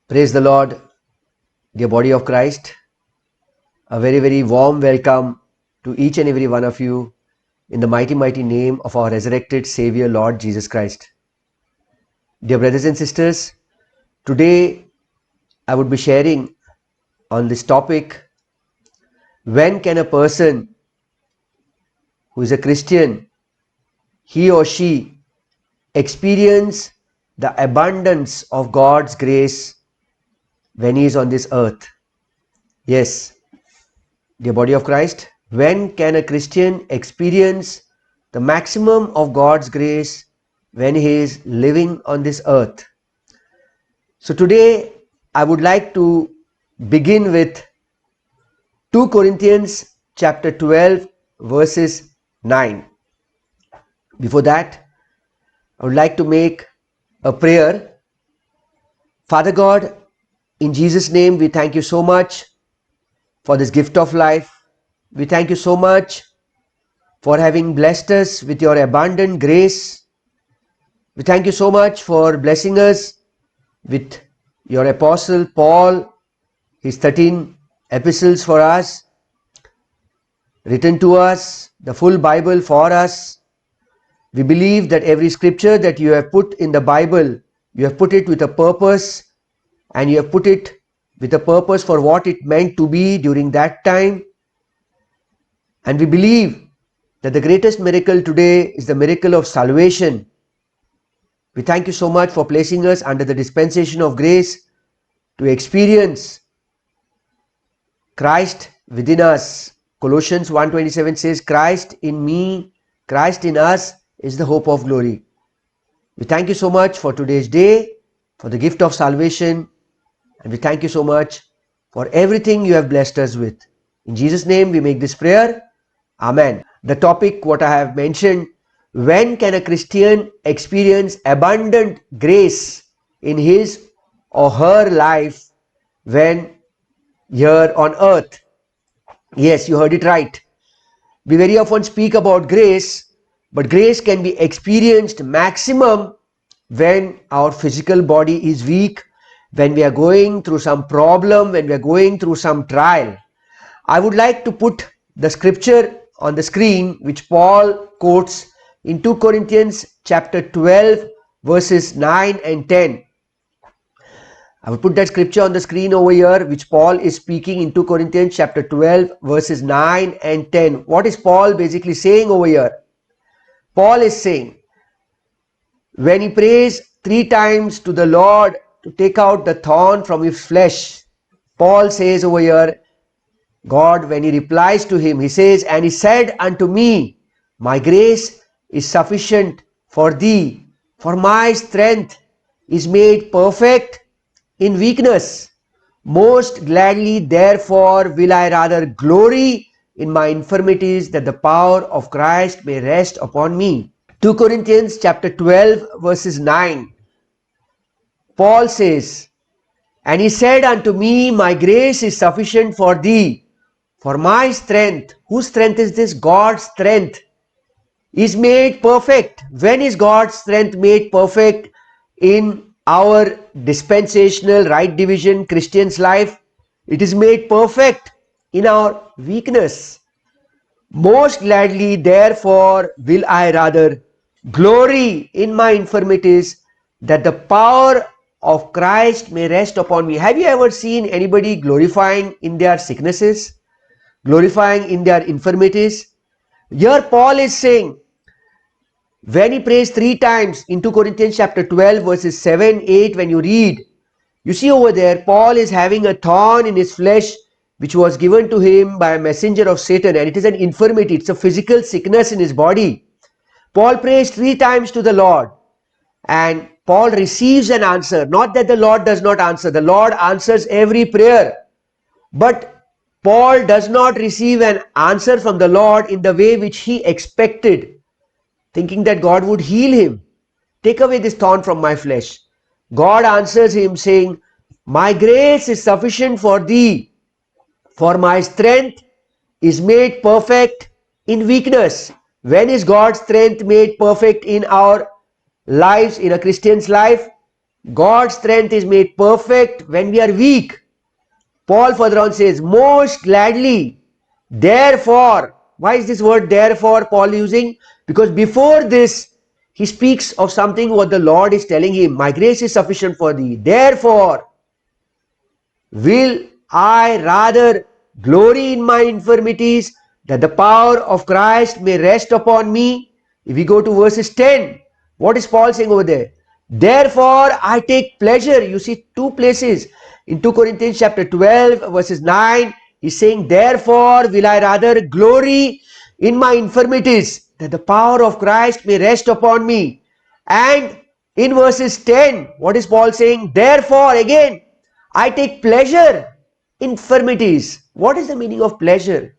Praise the Lord, dear body of Christ. A very, very warm welcome to each and every one of you in the mighty, mighty name of our resurrected Savior, Lord Jesus Christ. Dear brothers and sisters, today I would be sharing on this topic, when can a person who is a Christian, he or she, experience the abundance of God's grace when he is on this earth? Yes, dear body of Christ, when can a Christian experience the maximum of God's grace when he is living on this earth? So today I would like to begin with 2 Corinthians chapter 12 verses 9. Before that, I would like to make a prayer. Father God, in Jesus' name, we thank you so much for this gift of life. We thank you so much for having blessed us with your abundant grace. We thank you so much for blessing us with your apostle Paul, his 13 epistles for us, written to us, the full Bible for us. We believe that every scripture that you have put in the Bible, you have put it with a purpose, and you have put it with a purpose for what it meant to be during that time. And we believe that the greatest miracle today is the miracle of salvation. We thank you so much for placing us under the dispensation of grace to experience Christ within us. Colossians 1:27 says, Christ in me, Christ in us is the hope of glory. We thank you so much for today's day, for the gift of salvation, and we thank you so much for everything you have blessed us with. In Jesus' name we make this prayer. Amen. The topic what I have mentioned, when can a Christian experience abundant grace in his or her life when here on earth? Yes, you heard it right. We very often speak about grace, but grace can be experienced maximum when our physical body is weak, when we are going through some problem, when we are going through some trial. I would like to put the scripture on the screen which Paul quotes in 2 Corinthians chapter 12 verses 9 and 10. I will put that scripture on the screen over here which Paul is speaking in 2 Corinthians chapter 12 verses 9 and 10. What is Paul basically saying over here? Paul is saying, when he prays 3 times to the Lord to take out the thorn from his flesh, Paul says over here, God, when he replies to him, he says, and he said unto me, my grace is sufficient for thee, for my strength is made perfect in weakness. Most gladly, therefore, will I rather glory in my infirmities, that the power of Christ may rest upon me. 2 Corinthians chapter 12 verses 9. Paul says, and he said unto me, my grace is sufficient for thee, for my strength. Whose strength is this? God's strength is made perfect. When is God's strength made perfect in our dispensational right division Christian's life? It is made perfect in our weakness. Most gladly, therefore, will I rather glory in my infirmities, that the power of Christ may rest upon me. Have you ever seen anybody glorifying in their sicknesses? Glorifying in their infirmities? Here Paul is saying, when he prays 3 times in 2 Corinthians chapter 12 verses 7, 8, when you read, you see over there, Paul is having a thorn in his flesh which was given to him by a messenger of Satan, and it is an infirmity, it's a physical sickness in his body. Paul prays 3 times to the Lord, and Paul receives an answer. Not that the Lord does not answer, the Lord answers every prayer, but Paul does not receive an answer from the Lord in the way which he expected, thinking that God would heal him. Take away this thorn from my flesh. God answers him saying, my grace is sufficient for thee, for my strength is made perfect in weakness. When is God's strength made perfect in our lives, in a Christian's life? God's strength is made perfect when we are weak. Paul further on says, most gladly, therefore. Why is this word therefore Paul using? Because before this, he speaks of something what the Lord is telling him. My grace is sufficient for thee. Therefore, will I rather glory in my infirmities, that the power of Christ may rest upon me. If we go to verses 10, what is Paul saying over there? Therefore I take pleasure. You see two places. In 2 Corinthians chapter 12 verses 9, he's saying, therefore will I rather glory in my infirmities, that the power of Christ may rest upon me. And in verses 10, what is Paul saying? Therefore again, I take pleasure in infirmities. What is the meaning of pleasure?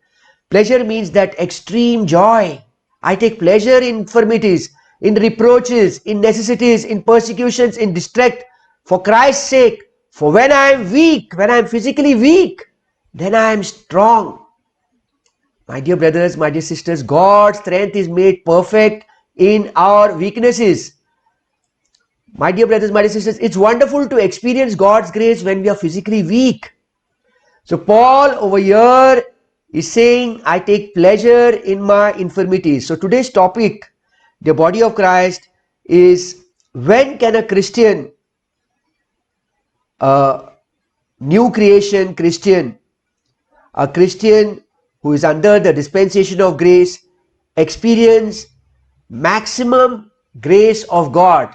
Pleasure means that extreme joy. I take pleasure in infirmities, in reproaches, in necessities, in persecutions, in distress, for Christ's sake. For when I am weak, when I am physically weak, then I am strong. My dear brothers, my dear sisters, God's strength is made perfect in our weaknesses. My dear brothers, my dear sisters, it's wonderful to experience God's grace when we are physically weak. So Paul over here is saying, I take pleasure in my infirmities. So today's topic, the body of Christ, is when can a Christian, new creation Christian, a Christian who is under the dispensation of grace, experience maximum grace of God.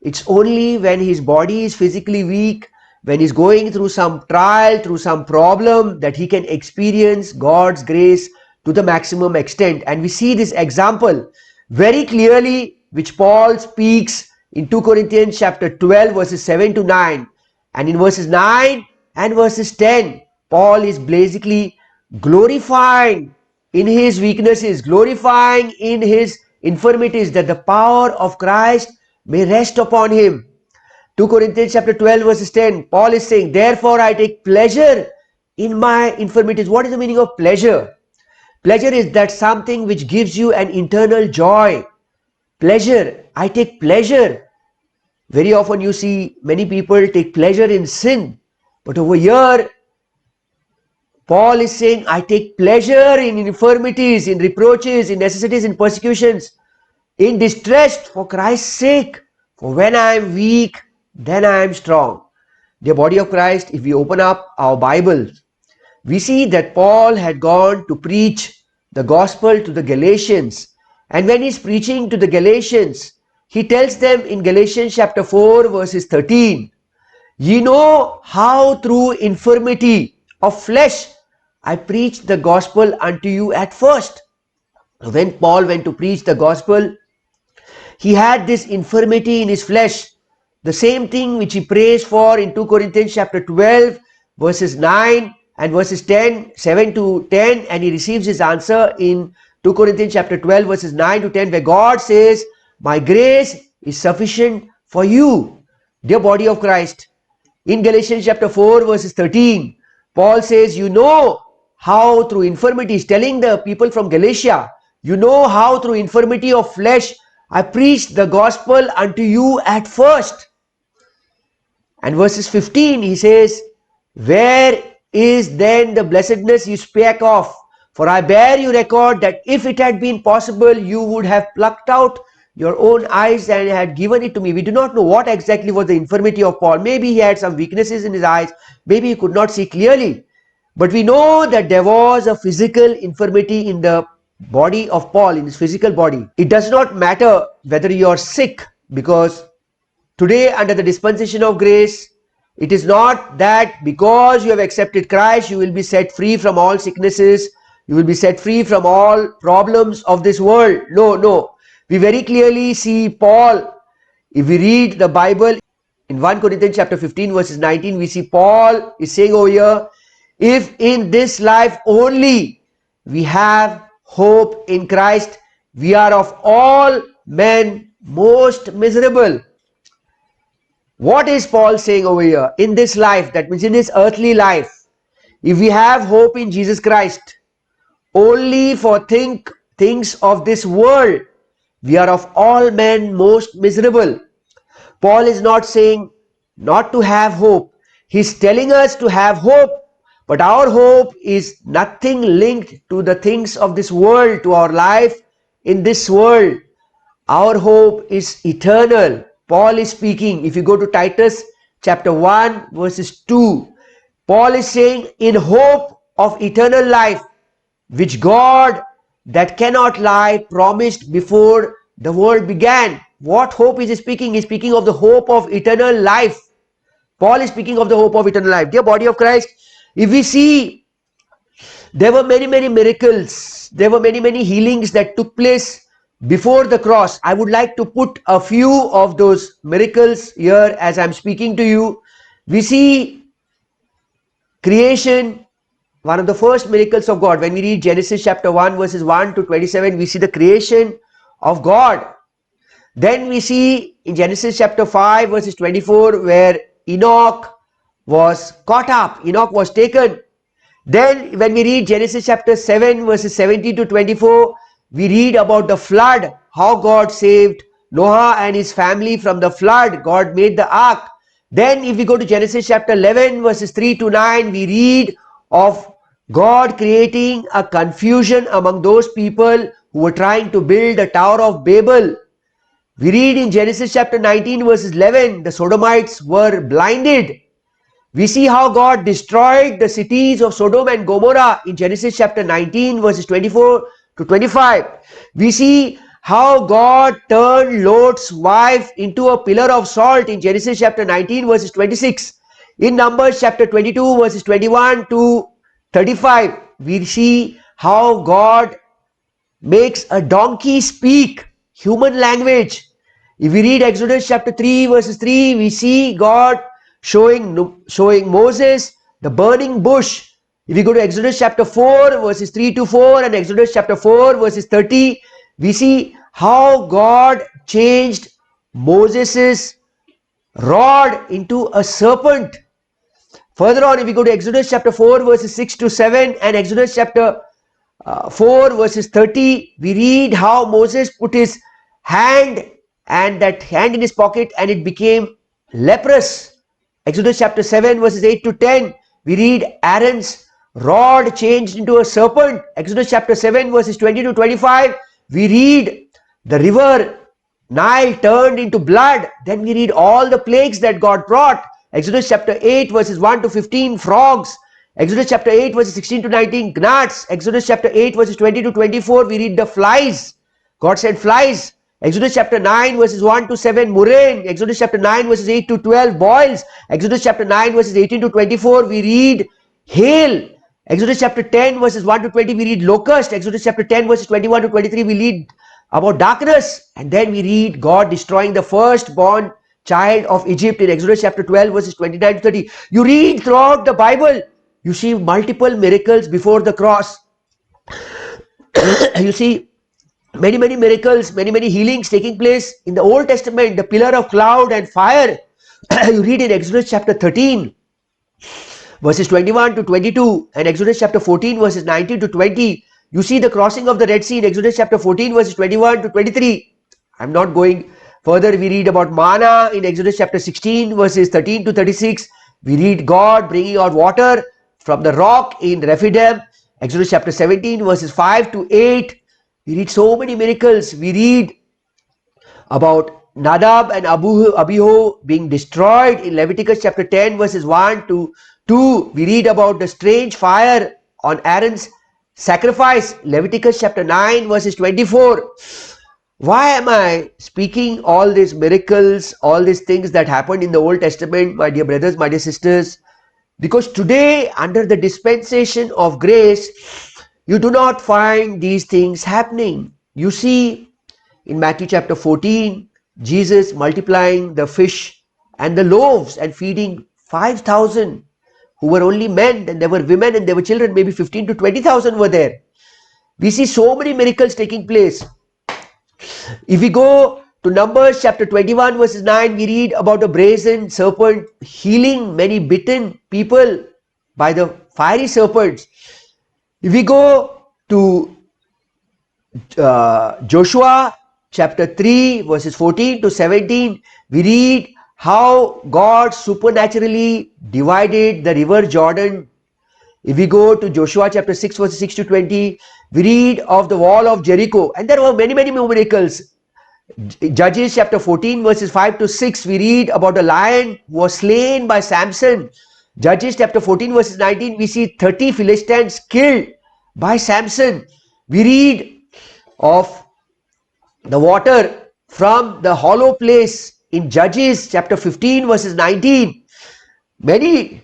It's only when his body is physically weak, when he's going through some trial, through some problem, that he can experience God's grace to the maximum extent. And we see this example very clearly, which Paul speaks in 2 Corinthians chapter 12 verses 7 to 9. And in verses 9 and verses 10, Paul is basically glorifying in his weaknesses, glorifying in his infirmities, that the power of Christ may rest upon him. 2 Corinthians chapter 12 verses 10, Paul is saying, therefore I take pleasure in my infirmities. What is the meaning of pleasure? Pleasure is that something which gives you an internal joy. Pleasure, I take pleasure. Very often you see many people take pleasure in sin. But over here, Paul is saying, I take pleasure in infirmities, in reproaches, in necessities, in persecutions, in distress for Christ's sake. For when I am weak, then I am strong. Dear body of Christ, if we open up our Bibles, we see that Paul had gone to preach the gospel to the Galatians. And when he's preaching to the Galatians, he tells them in Galatians chapter 4 verses 13, ye know how through infirmity of flesh I preached the gospel unto you at first. When Paul went to preach the gospel, he had this infirmity in his flesh. The same thing which he prays for in 2 Corinthians chapter 12 verses 9 and verses 7 to 10, and he receives his answer in 2 Corinthians chapter 12 verses 9 to 10, where God says, my grace is sufficient for you. Dear body of Christ, in Galatians chapter 4 verses 13, Paul says, you know how through infirmity, he's telling the people from Galatia, you know how through infirmity of flesh I preached the gospel unto you at first. And verses 15, he says, where is then the blessedness you spake of? For I bear you record that if it had been possible, you would have plucked out your own eyes and had given it to me. We do not know what exactly was the infirmity of Paul. Maybe he had some weaknesses in his eyes. Maybe he could not see clearly. But we know that there was a physical infirmity in the body of Paul, in his physical body. It does not matter whether you are sick, because today under the dispensation of grace, it is not that because you have accepted Christ, you will be set free from all sicknesses, you will be set free from all problems of this world. No, no. We very clearly see Paul, if we read the Bible in 1 Corinthians chapter 15 verses 19, we see Paul is saying over here, if in this life only we have hope in Christ, we are of all men most miserable. What is Paul saying over here? In this life, that means in this earthly life, if we have hope in Jesus Christ, only for things of this world, we are of all men most miserable. Paul is not saying not to have hope. He's telling us to have hope, but our hope is nothing linked to the things of this world, to our life in this world. Our hope is eternal. Paul is speaking. If you go to Titus chapter 1 verses 2, Paul is saying, in hope of eternal life, which God that cannot lie promised before the world began. What hope is he speaking? He's speaking of the hope of eternal life. Paul is speaking of the hope of eternal life. Dear body of Christ, if we see, there were many miracles, there were many healings that took place before the cross. I would like to put a few of those miracles here as I'm speaking to you. We see creation, one of the first miracles of God. When we read Genesis chapter 1 verses 1 to 27, we see the creation of God. Then we see in Genesis chapter 5 verses 24 where Enoch was caught up, Enoch was taken. Then when we read Genesis chapter 7 verses 17 to 24, we read about the flood, how God saved Noah and his family from the flood. God made the ark. Then if we go to Genesis chapter 11 verses 3 to 9, we read of God creating a confusion among those people who were trying to build the Tower of Babel. We read in Genesis chapter 19 verses 11, the Sodomites were blinded. We see how God destroyed the cities of Sodom and Gomorrah in Genesis chapter 19 verses 24 to 25. We see how God turned Lot's wife into a pillar of salt in Genesis chapter 19 verses 26. In Numbers chapter 22 verses 21 to 35, we see how God makes a donkey speak human language. If we read Exodus chapter 3 verses 3, we see God showing Moses the burning bush. If we go to Exodus chapter 4 verses 3 to 4 and Exodus chapter 4 verses 30, we see how God changed Moses' rod into a serpent. Further on, if we go to Exodus chapter 4 verses 6 to 7 and Exodus chapter 4 verses 30, we read how Moses put his hand and that hand in his pocket and it became leprous. Exodus chapter 7 verses 8 to 10, we read Aaron's rod changed into a serpent. Exodus chapter 7 verses 20 to 25, we read the river Nile turned into blood. Then we read all the plagues that God brought. Exodus chapter 8 verses 1 to 15, frogs. Exodus chapter 8 verses 16 to 19, gnats. Exodus chapter 8 verses 20 to 24, we read the flies. God sent flies. Exodus chapter 9 verses 1 to 7, murrain. Exodus chapter 9 verses 8 to 12, boils. Exodus chapter 9 verses 18 to 24, we read hail. Exodus chapter 10 verses 1 to 20, we read locust. Exodus chapter 10 verses 21 to 23, we read about darkness. And then we read God destroying the firstborn child of Egypt in Exodus chapter 12 verses 29 to 30. You read throughout the Bible, you see multiple miracles before the cross. You see many miracles, many healings taking place in the Old Testament, the pillar of cloud and fire. You read in Exodus chapter 13 verses 21 to 22 and Exodus chapter 14 verses 19 to 20. You see the crossing of the Red Sea in Exodus chapter 14 verses 21 to 23. I'm not going further. We read about manna in Exodus chapter 16 verses 13 to 36. We read God bringing out water from the rock in Rephidim. Exodus chapter 17 verses 5 to 8. We read so many miracles. We read about Nadab and Abihu being destroyed in Leviticus chapter 10 verses 1 to 2. We read about the strange fire on Aaron's sacrifice, Leviticus chapter 9 verses 24. Why am I speaking all these miracles, all these things that happened in the Old Testament, my dear brothers, my dear sisters? Because today, under the dispensation of grace, you do not find these things happening. You see in Matthew chapter 14, Jesus multiplying the fish and the loaves and feeding 5,000 who were only men, and there were women and there were children, maybe 15 to 20,000 were there. We see so many miracles taking place. If we go to Numbers chapter 21 verses 9, we read about a brazen serpent healing many bitten people by the fiery serpents. If we go to Joshua chapter 3 verses 14 to 17, we read how God supernaturally divided the river Jordan. If we go to Joshua chapter 6 verses 6 to 20, we read of the wall of Jericho, and there were many more miracles. Judges chapter 14 verses 5 to 6, we read about a lion who was slain by Samson. Judges chapter 14 verses 19, we see 30 Philistines killed by Samson. We read of the water from the hollow place in Judges chapter 15 verses 19. Many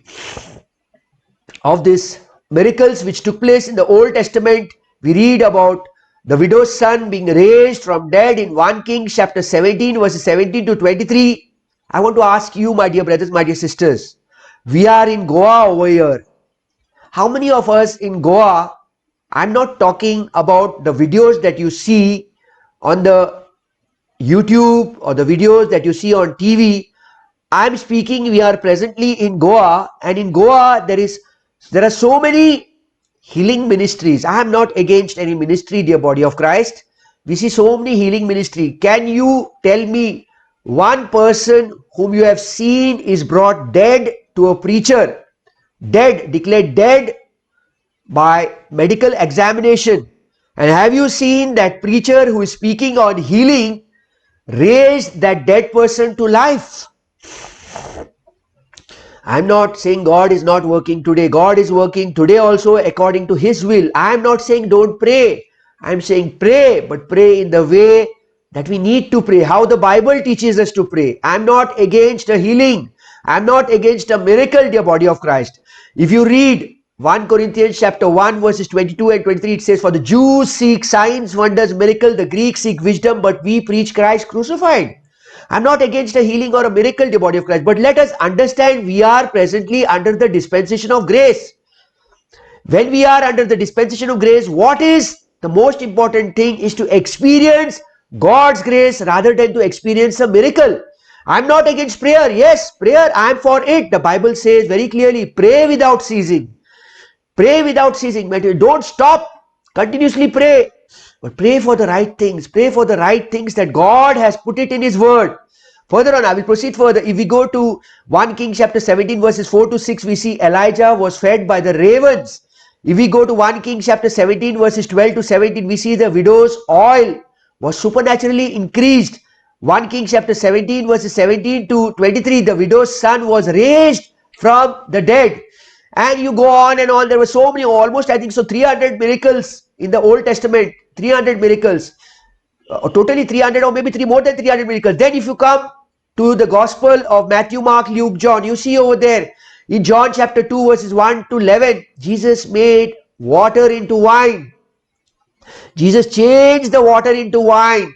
of these miracles which took place in the Old Testament, we read about the widow's son being raised from dead in 1 Kings chapter 17 verses 17 to 23. I want to ask you, my dear brothers, my dear sisters, we are in Goa over here. How many of us in Goa, I'm not talking about the videos that you see on the YouTube or the videos that you see on TV. I'm speaking, we are presently in Goa, and in Goa there are so many healing ministries. I am not against any ministry, dear body of Christ. We see so many healing ministry. Can you tell me one person whom you have seen is brought dead to a preacher, dead, declared dead by medical examination? And have you seen that preacher who is speaking on healing raised that dead person to life? I'm not saying God is not working today. God is working today also according to His will. I'm not saying don't pray. I'm saying pray, but pray in the way that we need to pray, how the Bible teaches us to pray. I'm not against a healing. I'm not against a miracle, dear body of Christ. If you read 1 Corinthians chapter 1 verses 22 and 23, it says, for the Jews seek signs, wonders, miracle. The Greeks seek wisdom, but we preach Christ crucified. I'm not against a healing or a miracle, dear body of Christ, but let us understand we are presently under the dispensation of grace. When we are under the dispensation of grace, what is the most important thing is to experience God's grace rather than to experience a miracle. I'm not against prayer. Yes, prayer, I'm for it. The Bible says very clearly, pray without ceasing. Pray without ceasing. Don't stop. Continuously pray. But pray for the right things. Pray for the right things that God has put it in His word. Further on, I will proceed further. If we go to 1 Kings chapter 17 verses 4 to 6, we see Elijah was fed by the ravens. If we go to 1 Kings chapter 17 verses 12 to 17, we see the widow's oil was supernaturally increased. 1 Kings chapter 17 verses 17 to 23, the widow's son was raised from the dead. And you go on and on. There were so many, almost I think so 300 miracles in the Old Testament. 300 miracles. Totally 300 or maybe more than 300 miracles. Then if you come to the Gospel of Matthew, Mark, Luke, John, you see over there in John chapter 2 verses 1 to 11, Jesus made water into wine. Jesus changed the water into wine.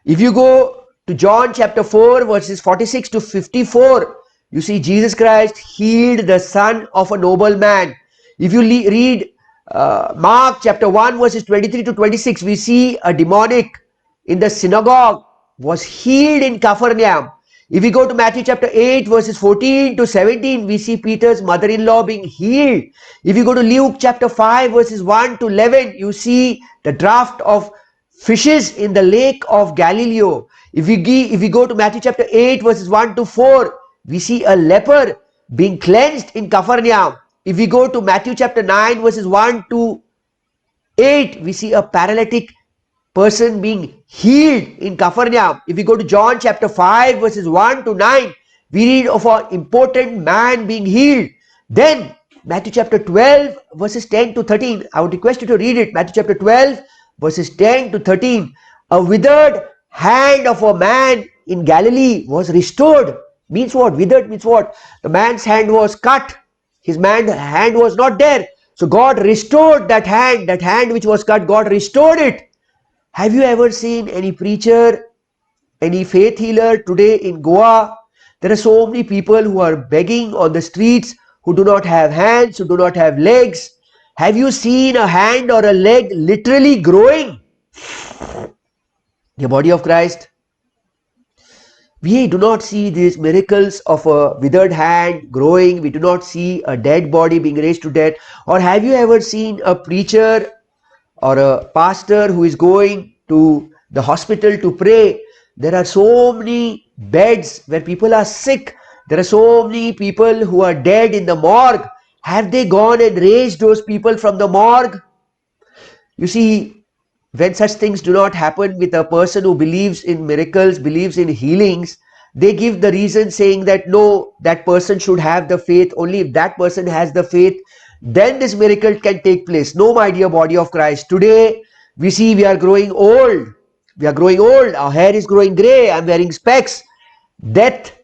If you go to John chapter 4 verses 46 to 54, you see Jesus Christ healed the son of a nobleman. If you read Mark chapter 1 verses 23 to 26, we see a demonic in the synagogue was healed in Capernaum. If we go to Matthew chapter 8 verses 14 to 17, we see Peter's mother-in-law being healed. If you go to Luke chapter 5 verses 1 to 11, you see the draft of fishes in the lake of Galilee. If we go to Matthew chapter 8 verses 1 to 4, we see a leper being cleansed in Capernaum. If we go to Matthew chapter 9 verses 1 to 8, we see a paralytic person being healed in Capernaum. If we go to John chapter 5 verses 1 to 9, we read of an important man being healed. Then Matthew chapter 12 verses 10 to 13, I would request you to read it. Matthew chapter 12 verses 10 to 13, a withered hand of a man in Galilee was restored. Means what? Withered means what? The man's hand was cut. His hand was not there. So God restored that hand which was cut, God restored it. Have you ever seen any preacher, any faith healer today in Goa? There are so many people who are begging on the streets, who do not have hands, who do not have legs. Have you seen a hand or a leg literally growing? The body of Christ. We do not see these miracles of a withered hand growing. We do not see a dead body being raised to death. Or have you ever seen a preacher or a pastor who is going to the hospital to pray? There are so many beds where people are sick. There are so many people who are dead in the morgue. Have they gone and raised those people from the morgue? You see, when such things do not happen with a person who believes in miracles, believes in healings, they give the reason saying that no, that person should have the faith. Only if that person has the faith, then this miracle can take place. No, my dear body of Christ. Today, we see we are growing old. We are growing old. Our hair is growing grey. I'm wearing specs. Death,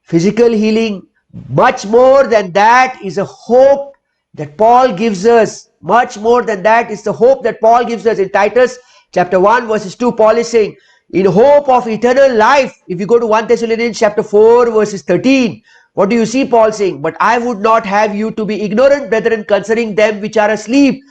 physical healing, much more than that is a hope that Paul gives us. Much more than that is the hope that Paul gives us. In Titus chapter 1 verses 2, Paul is saying, in hope of eternal life. If you go to 1 Thessalonians chapter 4 verses 13, what do you see Paul saying? But I would not have you to be ignorant, brethren, concerning them which are asleep,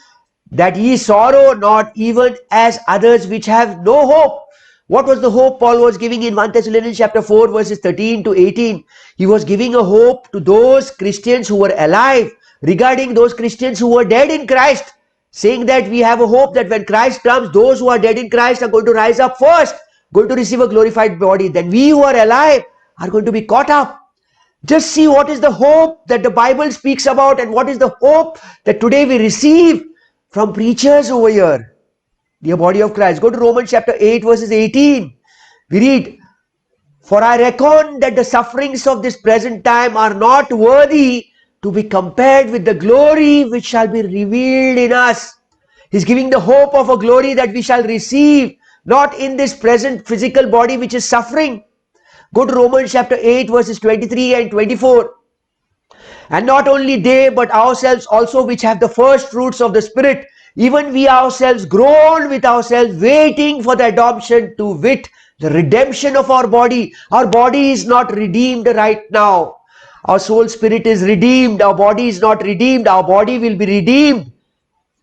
that ye sorrow not, even as others which have no hope. What was the hope Paul was giving in 1 Thessalonians chapter 4 verses 13 to 18? He was giving a hope to those Christians who were alive, regarding those Christians who were dead in Christ, saying that we have a hope that when Christ comes, those who are dead in Christ are going to rise up first, going to receive a glorified body. Then we who are alive are going to be caught up. Just see what is the hope that the Bible speaks about, and what is the hope that today we receive from preachers over here. Dear body of Christ, go to Romans chapter 8 verses 18. We read, for I reckon that the sufferings of this present time are not worthy to be compared with the glory which shall be revealed in us. He's giving the hope of a glory that we shall receive, not in this present physical body which is suffering. Go to Romans chapter 8 verses 23 and 24. And not only they, but ourselves also, which have the first fruits of the Spirit, even we ourselves groan with ourselves, waiting for the adoption, to wit, the redemption of our body. Our body is not redeemed right now. Our soul spirit is redeemed. Our body is not redeemed. Our body will be redeemed.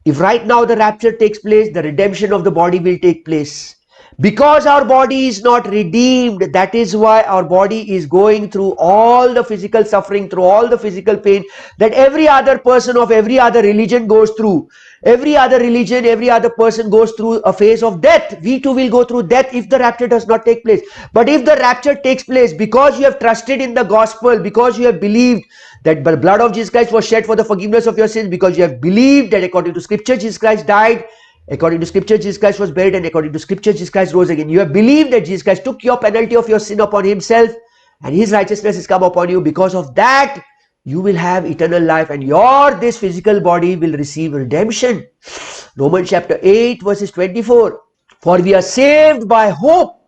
If right now the rapture takes place, the redemption of the body will take place. Because our body is not redeemed, that is why our body is going through all the physical suffering, through all the physical pain that every other person of every other religion goes through. Every other religion, every other person goes through a phase of death. We too will go through death if the rapture does not take place. But if the rapture takes place, because you have trusted in the gospel, because you have believed that the blood of Jesus Christ was shed for the forgiveness of your sins, because you have believed that according to scripture Jesus Christ died, according to scripture Jesus Christ was buried, and according to scripture Jesus Christ rose again. You have believed that Jesus Christ took your penalty of your sin upon himself, and his righteousness has come upon you. Because of that, you will have eternal life, and this physical body will receive redemption. Romans chapter 8 verses 24. For we are saved by hope,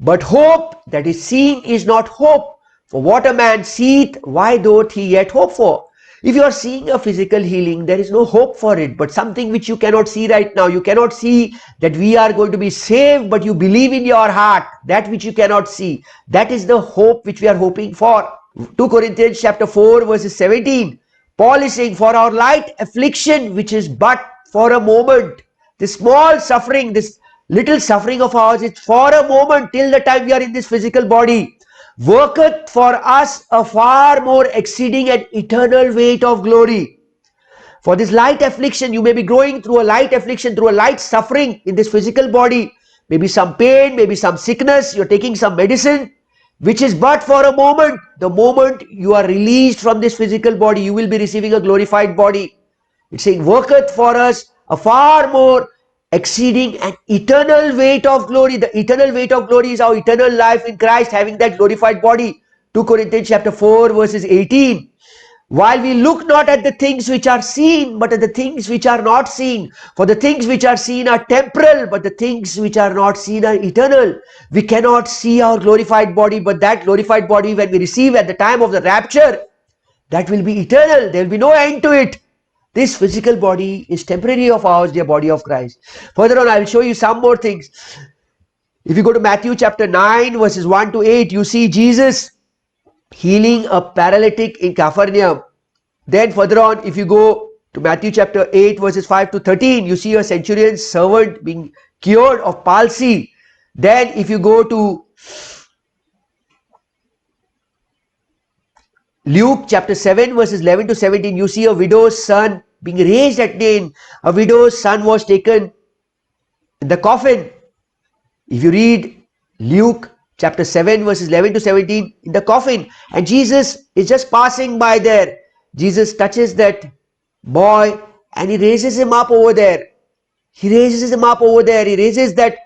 but hope that is seen is not hope. For what a man seeth, why doth he yet hope for? If you are seeing a physical healing, there is no hope for it, but something which you cannot see right now. You cannot see that we are going to be saved, but you believe in your heart, that which you cannot see. That is the hope which we are hoping for. 2 Corinthians chapter 4 verses 17. Paul is saying, for our light affliction, which is but for a moment, this small suffering, this little suffering of ours, it's for a moment till the time we are in this physical body, worketh for us a far more exceeding and eternal weight of glory. For this light affliction, you may be going through a light affliction, through a light suffering in this physical body. Maybe some pain, maybe some sickness, you're taking some medicine, which is but for a moment. The moment you are released from this physical body, you will be receiving a glorified body. It's saying, worketh for us a far more exceeding an eternal weight of glory. The eternal weight of glory is our eternal life in Christ, having that glorified body. 2 Corinthians chapter 4 verses 18. While we look not at the things which are seen, but at the things which are not seen. For the things which are seen are temporal, but the things which are not seen are eternal. We cannot see our glorified body, but that glorified body, when we receive at the time of the rapture, that will be eternal. There will be no end to it. This physical body is temporary of ours, dear body of Christ. Further on, I will show you some more things. If you go to Matthew chapter 9 verses 1 to 8, you see Jesus healing a paralytic in Capernaum. Then further on, if you go to Matthew chapter 8 verses 5 to 13, you see a centurion's servant being cured of palsy. Then if you go to Luke chapter 7 verses 11 to 17, you see a widow's son being raised at Nain. A widow's son was taken in the coffin. If you read Luke chapter 7 verses 11 to 17 in the coffin, and Jesus is just passing by there. Jesus touches that boy and he raises him up over there. He raises him up over there. He raises that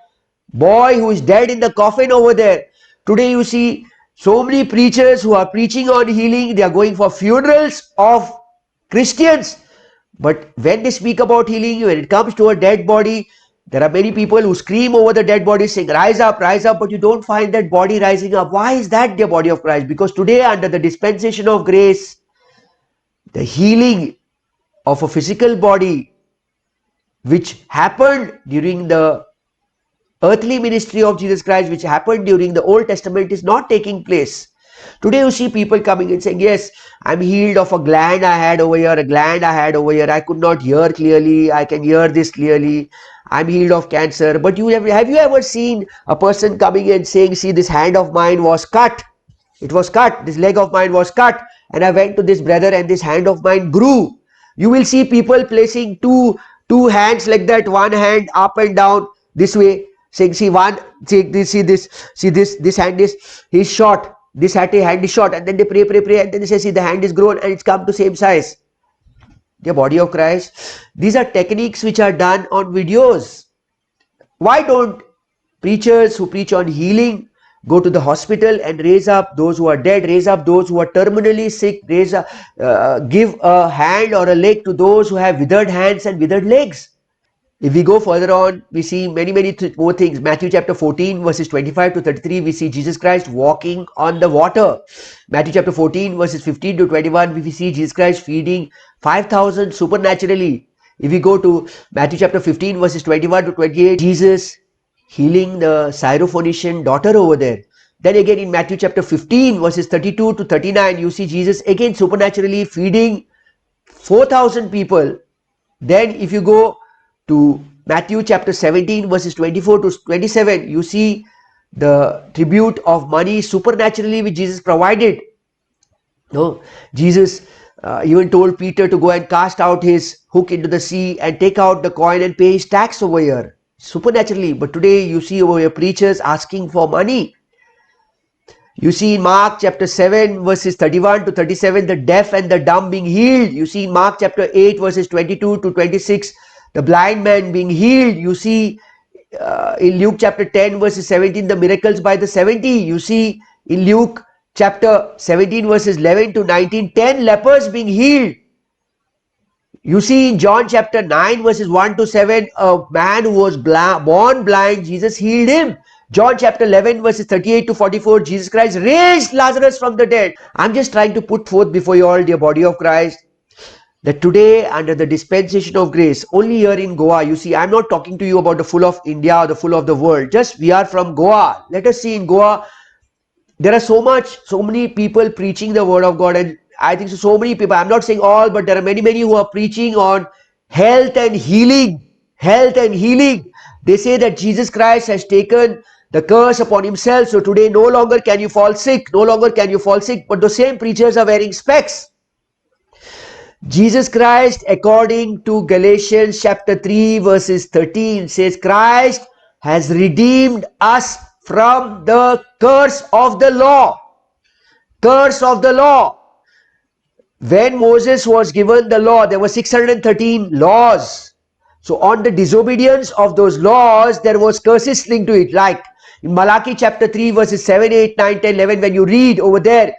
boy who is dead in the coffin over there. Today you see so many preachers who are preaching on healing. They are going for funerals of Christians. But when they speak about healing, when it comes to a dead body, there are many people who scream over the dead body saying, rise up, but you don't find that body rising up. Why is that the body of Christ? Because today, under the dispensation of grace, the healing of a physical body which happened during the earthly ministry of Jesus Christ, which happened during the Old Testament, is not taking place. Today you see people coming and saying, yes, I'm healed of a gland I had over here, a gland I had over here. I could not hear clearly. I can hear this clearly. I'm healed of cancer. But have you ever seen a person coming and saying, see, this hand of mine was cut. It was cut. This leg of mine was cut. And I went to this brother and this hand of mine grew. You will see people placing two hands like that, one hand up and down this way, saying, see hand is short. This hand is short, and then they pray, and then they say, see, the hand is grown and it's come to same size. The body of Christ. These are techniques which are done on videos. Why don't preachers who preach on healing go to the hospital and raise up those who are dead, raise up those who are terminally sick, give a hand or a leg to those who have withered hands and withered legs? If we go further on, we see many more things. Matthew chapter 14 verses 25 to 33, we see Jesus Christ walking on the water. Matthew chapter 14 verses 15 to 21, we see Jesus Christ feeding 5,000 supernaturally. If we go to Matthew chapter 15 verses 21 to 28, Jesus healing the Syrophoenician daughter over there. Then again in Matthew chapter 15 verses 32 to 39, you see Jesus again supernaturally feeding 4,000 people. Then if you go to Matthew chapter 17 verses 24 to 27, you see the tribute of money supernaturally which Jesus provided. No, Jesus even told Peter to go and cast out his hook into the sea and take out the coin and pay his tax over here supernaturally. But today you see over here preachers asking for money. You see in Mark chapter 7 verses 31 to 37, the deaf and the dumb being healed. You see in Mark chapter 8 verses 22 to 26, the blind man being healed. You see in Luke chapter 10 verses 17, the miracles by the 70. You see in Luke chapter 17 verses 11 to 19, 10 lepers being healed. You see in John chapter 9 verses 1 to 7, a man who was born blind, Jesus healed him. John chapter 11 verses 38 to 44, Jesus Christ raised Lazarus from the dead. I'm just trying to put forth before you all, dear body of Christ, that today under the dispensation of grace, only here in Goa, you see, I'm not talking to you about the full of India or the full of the world. Just we are from Goa. Let us see in Goa, there are so many people preaching the word of God, and I think so many people, I'm not saying all, but there are many who are preaching on health and healing. Health and healing. They say that Jesus Christ has taken the curse upon himself. So today no longer can you fall sick. No longer can you fall sick. But the same preachers are wearing specs. Jesus Christ, according to Galatians chapter 3 verses 13, says Christ has redeemed us from the curse of the law. Curse of the law. When Moses was given the law, there were 613 laws. So on the disobedience of those laws, there was curses linked to it. Like in Malachi chapter 3 verses 7, 8, 9, 10, 11, when you read over there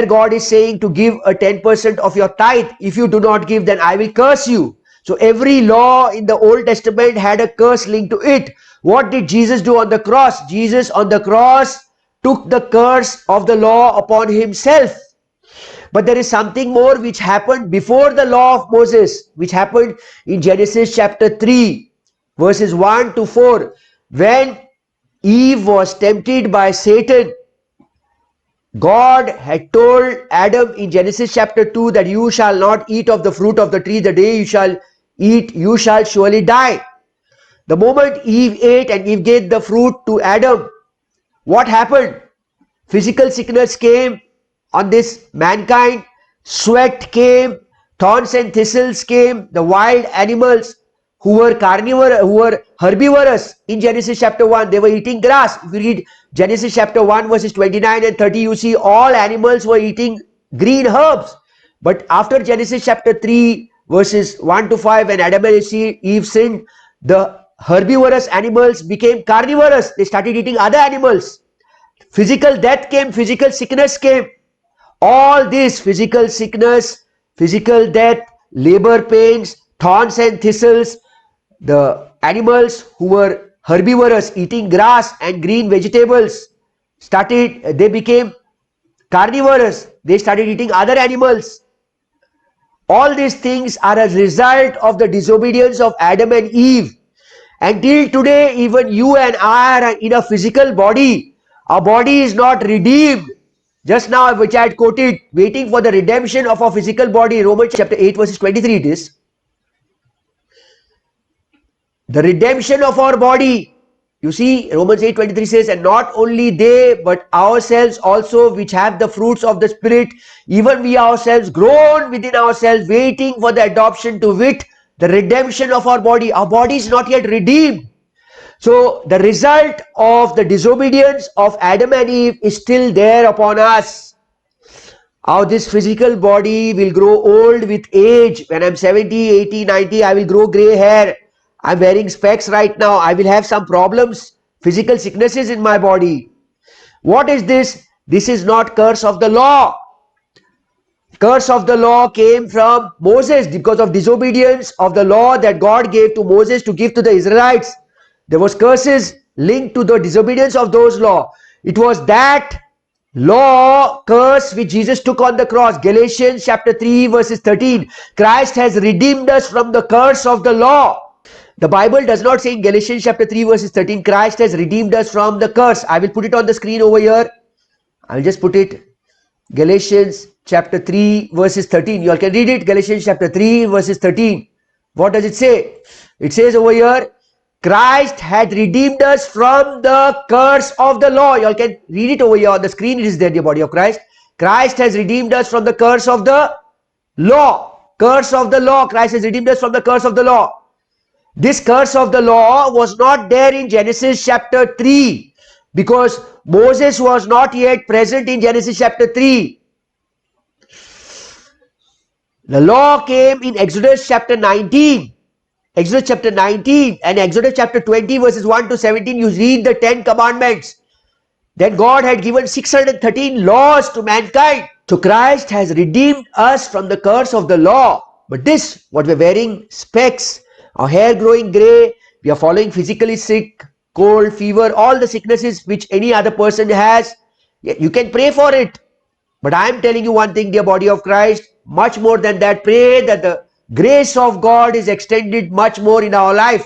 God is saying to give a 10% of your tithe. If you do not give, then I will curse you. So every law in the Old Testament had a curse linked to it. What did Jesus do on the cross? Jesus on the cross took the curse of the law upon himself. But there is something more which happened before the law of Moses, which happened in Genesis chapter 3 verses 1 to 4. When Eve was tempted by Satan, God had told Adam in Genesis chapter 2 that you shall not eat of the fruit of the tree. The day you shall eat, you shall surely die. The moment Eve ate and Eve gave the fruit to Adam, what happened? Physical sickness came on this mankind. Sweat came. Thorns and thistles came. The wild animals who were carnivore, who were herbivorous in Genesis chapter 1. They were eating grass. If you read Genesis chapter 1 verses 29 and 30, you see all animals were eating green herbs. But after Genesis chapter 3 verses 1 to 5, when Adam and Eve sinned, the herbivorous animals became carnivorous. They started eating other animals. Physical death came, physical sickness came. All this physical sickness, physical death, labor pains, thorns and thistles, the animals who were herbivorous, eating grass and green vegetables, they became carnivorous. They started eating other animals. All these things are a result of the disobedience of Adam and Eve. Until today, even you and I are in a physical body. Our body is not redeemed. Just now, which I had quoted, waiting for the redemption of our physical body. Romans chapter 8 verses 23 it is. The redemption of our body. You see, Romans 8:23 says, and not only they, but ourselves also, which have the fruits of the Spirit, even we ourselves groan within ourselves, waiting for the adoption, to wit, the redemption of our body. Our body is not yet redeemed. So the result of the disobedience of Adam and Eve is still there upon us. How this physical body will grow old with age. When I'm 70, 80, 90, I will grow gray hair. I'm wearing specs right now. I will have some problems, physical sicknesses in my body. What is this? This is not curse of the law. Curse of the law came from Moses because of disobedience of the law that God gave to Moses to give to the Israelites. There was curses linked to the disobedience of those law. It was that law curse which Jesus took on the cross. Galatians chapter 3 verses 13. Christ has redeemed us from the curse of the law. The Bible does not say in Galatians chapter 3 verses 13, Christ has redeemed us from the curse. I will put it on the screen over here. I will just put it. Galatians chapter 3 verses 13. You all can read it. Galatians chapter 3 verses 13. What does it say? It says over here, Christ had redeemed us from the curse of the law. You all can read it over here on the screen. It is there, the body of Christ. Christ has redeemed us from the curse of the law. Curse of the law. Christ has redeemed us from the curse of the law. This curse of the law was not there in Genesis chapter 3 because Moses was not yet present in Genesis chapter 3. The law came in Exodus chapter 19. Exodus chapter 19 and Exodus chapter 20 verses 1 to 17, you read the 10 commandments. Then God had given 613 laws to mankind. So Christ has redeemed us from the curse of the law. But this, what we're wearing, specs, our hair growing grey, we are falling physically sick, cold, fever, all the sicknesses which any other person has, you can pray for it. But I am telling you one thing, dear body of Christ, much more than that, pray that the grace of God is extended much more in our life.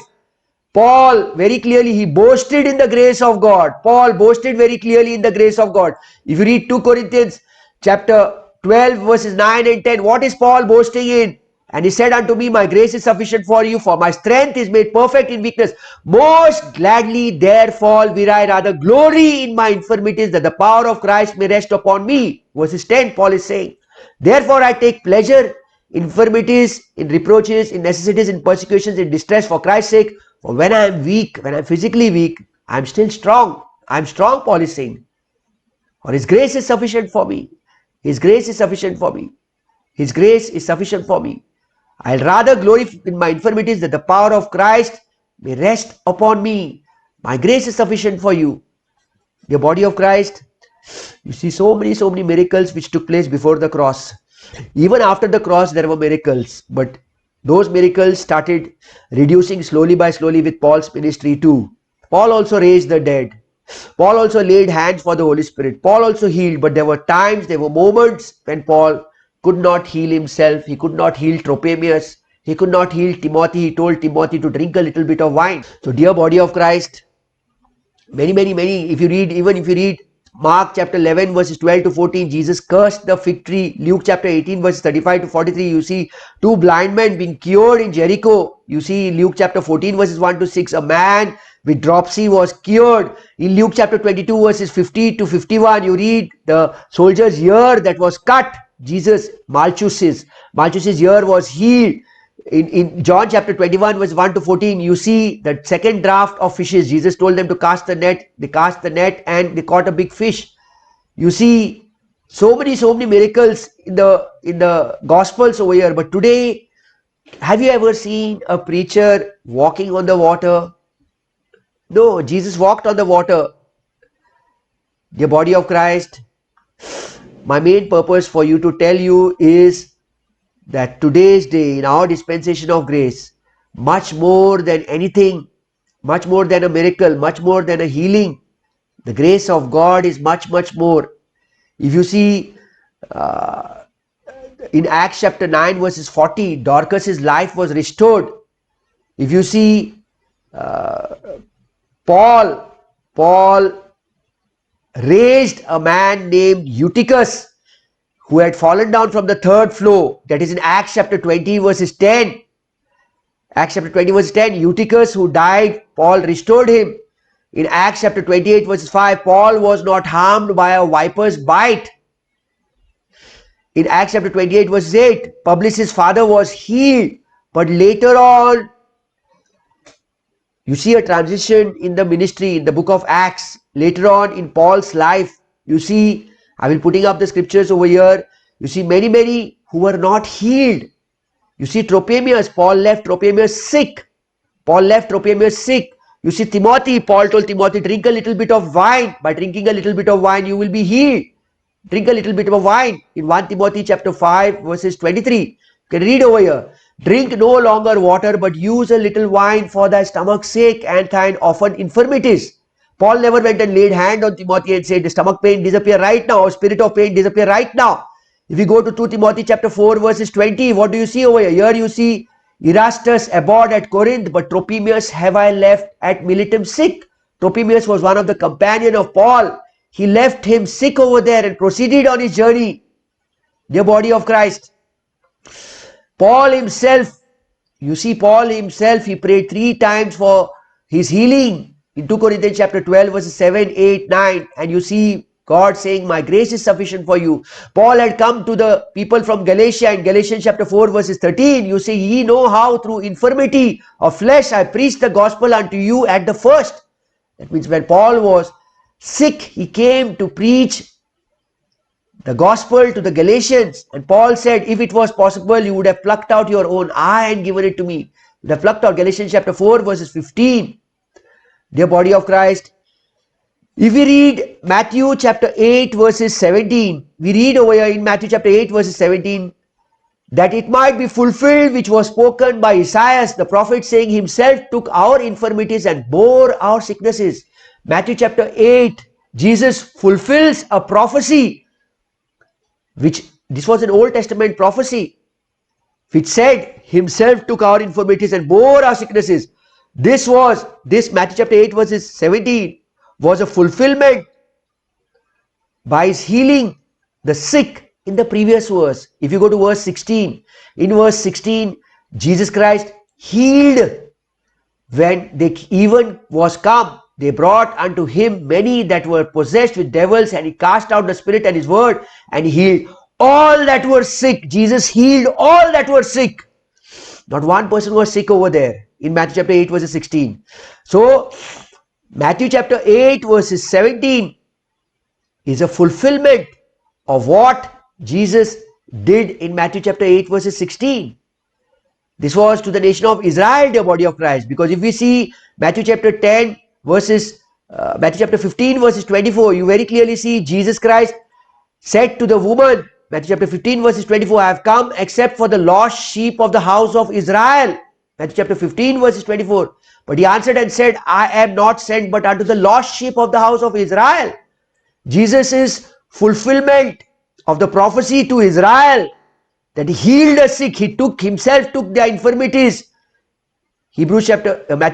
Paul, very clearly, he boasted in the grace of God. Paul boasted very clearly in the grace of God. If you read 2 Corinthians chapter 12 verses 9 and 10, what is Paul boasting in? And he said unto me, my grace is sufficient for you, for my strength is made perfect in weakness. Most gladly therefore will I rather glory in my infirmities, that the power of Christ may rest upon me. Verses 10, Paul is saying, therefore I take pleasure in infirmities, in reproaches, in necessities, in persecutions, in distress for Christ's sake. For when I am weak, when I am physically weak, I am still strong. I am strong, Paul is saying. For His grace is sufficient for me. His grace is sufficient for me. His grace is sufficient for me. I'll rather glory in my infirmities, that the power of Christ may rest upon me. My grace is sufficient for you. The body of Christ, you see so many miracles which took place before the cross. Even after the cross, there were miracles. But those miracles started reducing slowly by slowly with Paul's ministry too. Paul also raised the dead. Paul also laid hands for the Holy Spirit. Paul also healed. But there were times, there were moments when Paul could not heal himself. He could not heal Tropemius. He could not heal Timothy. He told Timothy to drink a little bit of wine. So dear body of Christ, many, if you read Mark chapter 11 verses 12 to 14, Jesus cursed the fig tree. Luke chapter 18 verses 35 to 43, you see two blind men being cured in Jericho. You see Luke chapter 14 verses 1 to 6, a man with dropsy was cured. In Luke chapter 22 verses 50 to 51, you read the soldier's ear that was cut. Malchus's ear was healed. in John chapter 21 verse 1 to 14, you see the second draft of fishes. Jesus told them to cast the net. They cast the net and they caught a big fish. You see so many miracles in the Gospels over here. But today, have you ever seen a preacher walking on the water? No, Jesus walked on the water. The body of Christ. My main purpose for you to tell you is that today's day, in our dispensation of grace, much more than anything, much more than a miracle, much more than a healing, the grace of God is much more. If you see in Acts chapter 9 verses 40, Dorcas's life was restored. If you see Paul raised a man named Eutychus who had fallen down from the third floor. That is in Acts chapter 20 verses 10. Acts chapter 20 verses 10, Eutychus who died, Paul restored him. In Acts chapter 28 verses 5, Paul was not harmed by a viper's bite. In Acts chapter 28 verses 8, Publius' father was healed. But later on, you see a transition in the ministry in the book of Acts. Later on in Paul's life, you see, I will putting up the scriptures over here. You see many who were not healed. You see Trophimus, Paul left Trophimus sick. You see Timothy, Paul told Timothy, drink a little bit of wine. By drinking a little bit of wine, you will be healed. Drink a little bit of wine. In 1 Timothy chapter 5 verses 23, you can read over here. Drink no longer water, but use a little wine for thy stomach's sake and thine often infirmities. Paul never went and laid hand on Timothy and said, the stomach pain disappear right now, or spirit of pain disappear right now. If you go to 2 Timothy chapter 4 verses 20, what do you see over here? Here you see Erastus abhorred at Corinth, but Trophimus have I left at Miletum sick. Trophimus was one of the companion of Paul. He left him sick over there and proceeded on his journey. Dear body of Christ. Paul himself, you see Paul himself, he prayed 3 times for his healing. In 2 Corinthians chapter 12 verses 7, 8, 9, and you see God saying, my grace is sufficient for you. Paul had come to the people from Galatia in Galatians chapter 4 verses 13. You see, ye know how through infirmity of flesh I preached the gospel unto you at the first. That means when Paul was sick, he came to preach the gospel to the Galatians. And Paul said, if it was possible, you would have plucked out your own eye and given it to me. You would have plucked out. Galatians chapter 4 verses 15. Dear body of Christ, if we read Matthew chapter 8 verses 17, we read over here in Matthew chapter 8 verses 17, that it might be fulfilled which was spoken by Isaiah the prophet, saying, himself took our infirmities and bore our sicknesses. Matthew chapter 8, Jesus fulfills a prophecy, which this was an Old Testament prophecy, which said, himself took our infirmities and bore our sicknesses. This Matthew chapter 8 verses 17 was a fulfillment by his healing the sick in the previous verse. If you go to verse 16, in verse 16, Jesus Christ healed when the even was come. They brought unto him many that were possessed with devils, and he cast out the spirit at his word, and he healed all that were sick. Jesus healed all that were sick. Not one person was sick over there in Matthew chapter 8 verses 16. So Matthew chapter 8 verses 17 is a fulfillment of what Jesus did in Matthew chapter 8 verses 16. This was to the nation of Israel, the body of Christ. Because if we see Matthew chapter 10 verses, Matthew chapter 15 verses 24, you very clearly see Jesus Christ said to the woman, Matthew chapter 15 verses 24, I have come except for the lost sheep of the house of Israel. Matthew chapter 15 verses 24. But he answered and said, I am not sent but unto the lost sheep of the house of Israel. Jesus is fulfillment of the prophecy to Israel, that he healed the sick. He himself took their infirmities. Matthew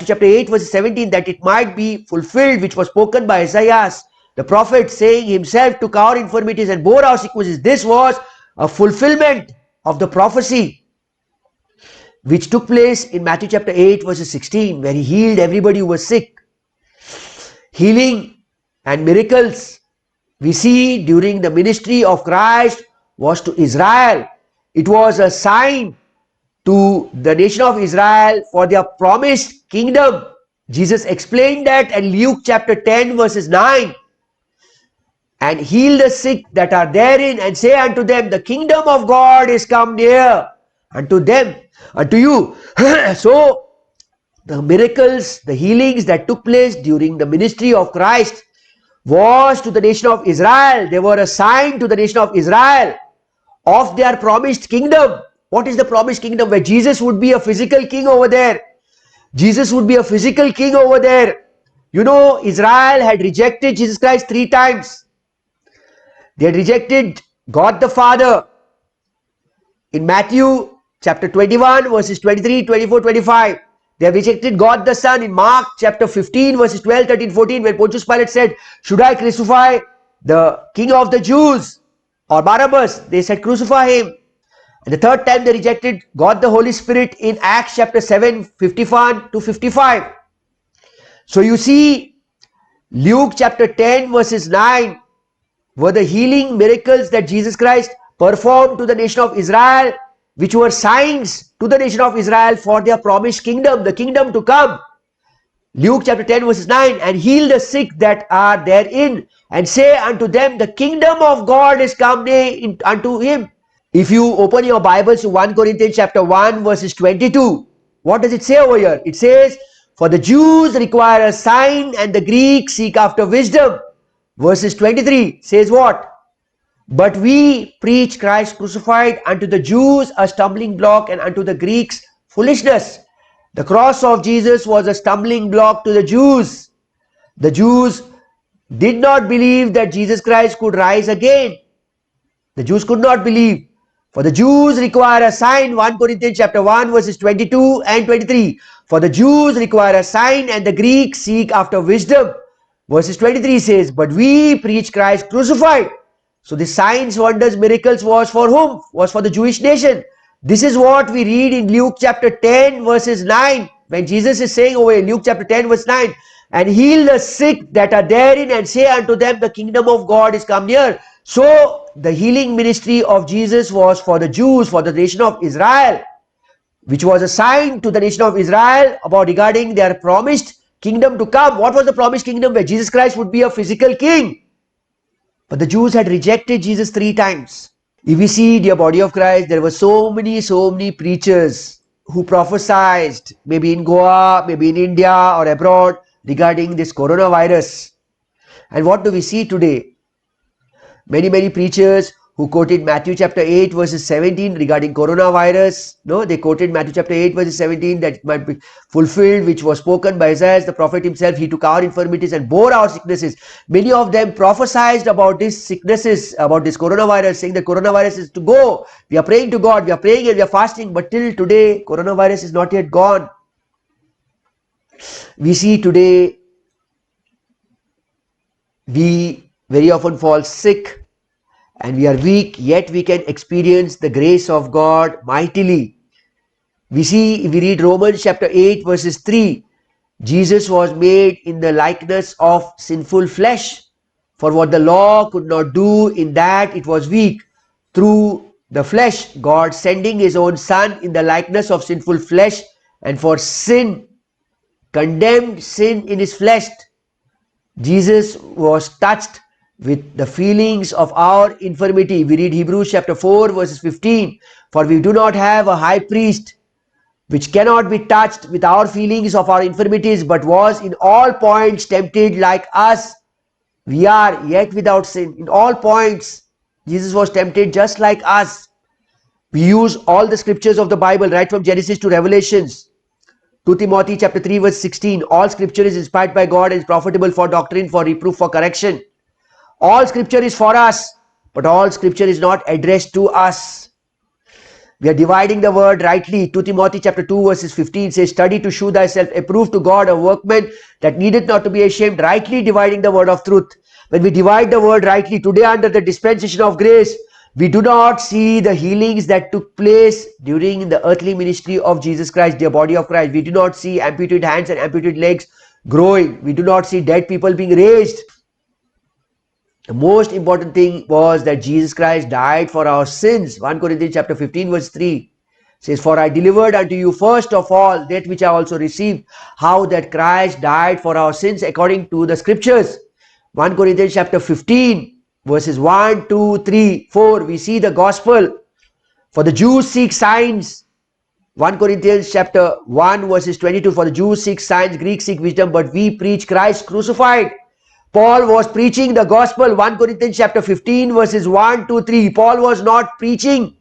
chapter 8 verse 17, that it might be fulfilled which was spoken by Isaiah the prophet, saying, himself took our infirmities and bore our sicknesses. This was a fulfillment of the prophecy which took place in Matthew chapter 8 verse 16, where he healed everybody who was sick. Healing and miracles we see during the ministry of Christ was to Israel. It was a sign to the nation of Israel for their promised kingdom. Jesus explained that in Luke chapter 10 verses 9. And heal the sick that are therein, and say unto them, the kingdom of God is come near unto them, unto you. So the miracles, the healings that took place during the ministry of Christ was to the nation of Israel. They were a sign to the nation of Israel of their promised kingdom. What is the promised kingdom? Where Jesus would be a physical king over there. Jesus would be a physical king over there. You know, Israel had rejected Jesus Christ 3 times. They had rejected God the Father in Matthew chapter 21 verses 23, 24, 25. They have rejected God the Son in Mark chapter 15 verses 12, 13, 14, when Pontius Pilate said, should I crucify the king of the Jews or Barabbas? They said, crucify him. And the third time they rejected God the Holy Spirit in Acts chapter 7, 51 to 55. So you see, Luke chapter 10 verses 9 were the healing miracles that Jesus Christ performed to the nation of Israel, which were signs to the nation of Israel for their promised kingdom, the kingdom to come. Luke chapter 10 verses 9, and heal the sick that are therein, and say unto them, the kingdom of God is come near unto him. If you open your Bibles to 1 Corinthians chapter 1 verses 22, what does it say over here? It says, for the Jews require a sign and the Greeks seek after wisdom. Verses 23 says what? But we preach Christ crucified, unto the Jews a stumbling block, and unto the Greeks foolishness. The cross of Jesus was a stumbling block to the Jews. The Jews did not believe that Jesus Christ could rise again. The Jews could not believe. For the Jews require a sign, 1 Corinthians chapter 1 verses 22 and 23. For the Jews require a sign and the Greeks seek after wisdom. Verses 23 says, but we preach Christ crucified. So the signs, wonders, miracles was for whom? Was for the Jewish nation. This is what we read in Luke chapter 10 verses 9. When Jesus is saying over in Luke chapter 10 verse 9, and heal the sick that are therein, and say unto them, the kingdom of God is come near. So the healing ministry of Jesus was for the Jews, for the nation of Israel, which was a sign to the nation of Israel about regarding their promised kingdom to come. What was the promised kingdom? Where Jesus Christ would be a physical king. But the Jews had rejected Jesus 3 times. If we see, dear body of Christ, there were so many preachers who prophesied, maybe in Goa, maybe in India or abroad, regarding this coronavirus. And what do we see today? Many preachers who quoted Matthew chapter 8 verses 17 regarding coronavirus. No, they quoted Matthew chapter 8 verses 17 that it might be fulfilled, which was spoken by Isaiah the prophet himself. He took our infirmities and bore our sicknesses. Many of them prophesied about these sicknesses, about this coronavirus, saying that coronavirus is to go. We are praying to God, we are praying and we are fasting, but till today coronavirus is not yet gone. We see today we very often fall sick and we are weak, yet we can experience the grace of God mightily. We see, if we read Romans chapter 8 verses 3, Jesus was made in the likeness of sinful flesh, for what the law could not do, in that it was weak through the flesh, God sending his own Son in the likeness of sinful flesh, and for sin, condemned sin in his flesh. Jesus was touched with the feelings of our infirmity. We read Hebrews chapter 4 verses 15. For we do not have a high priest which cannot be touched with our feelings of our infirmities, but was in all points tempted like us. We are yet without sin. In all points, Jesus was tempted just like us. We use all the scriptures of the Bible, right from Genesis to Revelations. 2 Timothy chapter 3 verse 16. All scripture is inspired by God and is profitable for doctrine, for reproof, for correction. All scripture is for us, but all scripture is not addressed to us. We are dividing the word rightly. 2 Timothy chapter 2 verses 15 says, study to shew thyself approved to God, a workman that needeth not to be ashamed, rightly dividing the word of truth. When we divide the word rightly, today under the dispensation of grace, we do not see the healings that took place during the earthly ministry of Jesus Christ, dear body of Christ. We do not see amputated hands and amputated legs growing. We do not see dead people being raised. The most important thing was that Jesus Christ died for our sins. 1 Corinthians chapter 15 verse 3 says, for I delivered unto you first of all that which I also received, how that Christ died for our sins according to the scriptures. 1 Corinthians chapter 15 verses 1, 2, 3, 4, we see the gospel. For the Jews seek signs. 1 Corinthians chapter 1 verses 22, for the Jews seek signs, Greeks seek wisdom, but we preach Christ crucified. Paul was preaching the gospel. 1 Corinthians chapter 15 verses 1, 2, 3. Paul was not preaching